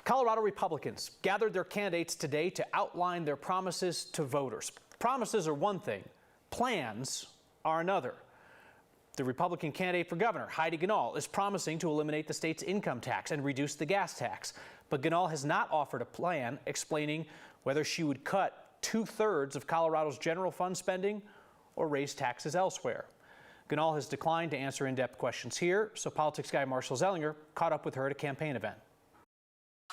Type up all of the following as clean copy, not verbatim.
Colorado Republicans gathered their candidates today to outline their promises to voters. Promises are one thing, plans are another. The Republican candidate for governor, Heidi Ganahl, is promising to eliminate the state's income tax and reduce the gas tax. But Ganahl has not offered a plan explaining whether she would cut 2/3 of Colorado's general fund spending or raise taxes elsewhere. Ganahl has declined to answer in-depth questions here, so politics guy Marshall Zellinger caught up with her at a campaign event.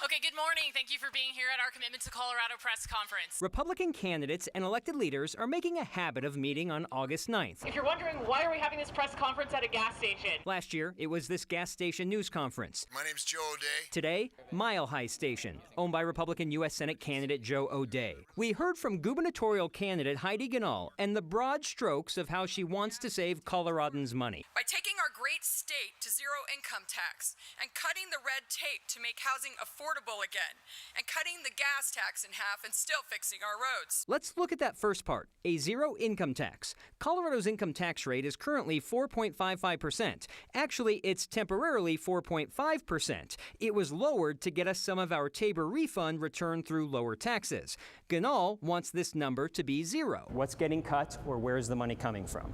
Okay, good morning. Thank you for being here at our Commitment to Colorado press conference. Republican candidates and elected leaders are making a habit of meeting on August 9th. If you're wondering why are we having this press conference at a gas station? Last year, it was this gas station news conference. My name's Joe O'Day. Today, Mile High Station, owned by Republican U.S. Senate candidate Joe O'Day. We heard from gubernatorial candidate Heidi Ganahl and the broad strokes of how she wants to save Coloradans money. By taking our great state to zero income tax and cutting the red tape to make housing affordable again, and cutting the gas tax in half and still fixing our roads. Let's look at that first part, a zero income tax. Colorado's income tax rate is currently 4.55%. Actually, it's temporarily 4.5%. It was lowered to get us some of our Tabor refund returned through lower taxes. Ganahl wants this number to be zero. What's getting cut, or where's the money coming from?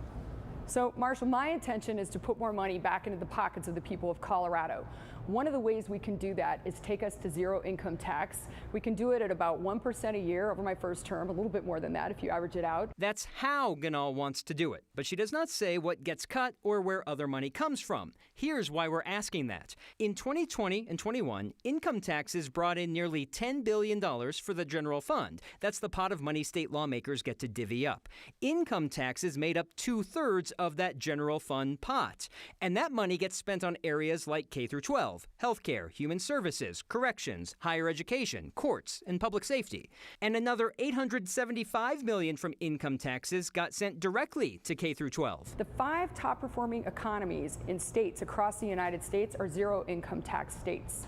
So, Marshall, my intention is to put more money back into the pockets of the people of Colorado. One of the ways we can do that is take us to zero income tax. We can do it at about 1% a year over my first term, a little bit more than that if you average it out. That's how Ganahl wants to do it, but she does not say what gets cut or where other money comes from. Here's why we're asking that. In 2020 and 21, income taxes brought in nearly $10 billion for the general fund. That's the pot of money state lawmakers get to divvy up. Income taxes made up 2/3 of that general fund pot. And that money gets spent on areas like K through 12, healthcare, human services, corrections, higher education, courts, and public safety. And another $875 million from income taxes got sent directly to K through 12. The 5 top performing economies in states across the United States are zero income tax states.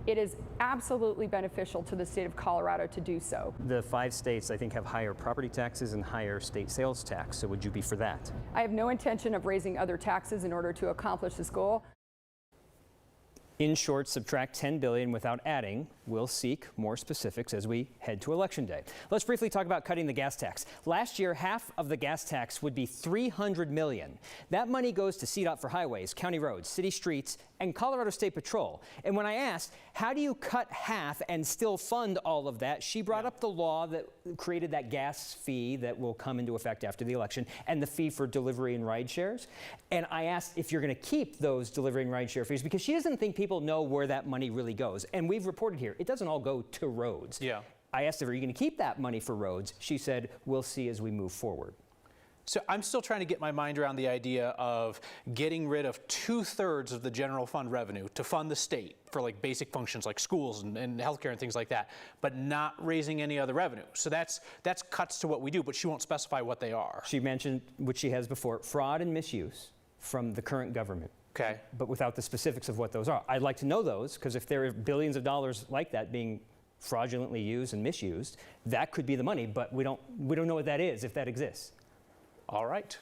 It is absolutely beneficial to the state of Colorado to do so. The 5 states, I think, have higher property taxes and higher state sales tax. So would you be for that? I have no intention of raising other taxes in order to accomplish this goal. In short, subtract $10 billion without adding. We'll seek more specifics as we head to Election Day. Let's briefly talk about cutting the gas tax. Last year, half of the gas tax would be $300 million. That money goes to CDOT for highways, county roads, city streets, and Colorado State Patrol. And when I asked, how do you cut half and still fund all of that, she brought up the law that created that gas fee that will come into effect after the election and the fee for delivery and ride shares. And I asked if you're going to keep those delivery and ride share fees because she doesn't think people know where that money really goes. And we've reported here, it doesn't all go to roads. Yeah. I asked her, are you going to keep that money for roads? She said, we'll see as we move forward. So I'm still trying to get my mind around the idea of getting rid of 2/3 of the general fund revenue to fund the state for like basic functions like schools and healthcare and things like that, but not raising any other revenue. So that's cuts to what we do, but she won't specify what they are. She mentioned, which she has before, fraud and misuse from the current government. Okay. But without the specifics of what those are. I'd like to know those, because if there are billions of dollars like that being fraudulently used and misused, that could be the money, but we don't know what that is if that exists. All right.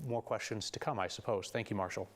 More questions to come, I suppose. Thank you, Marshall.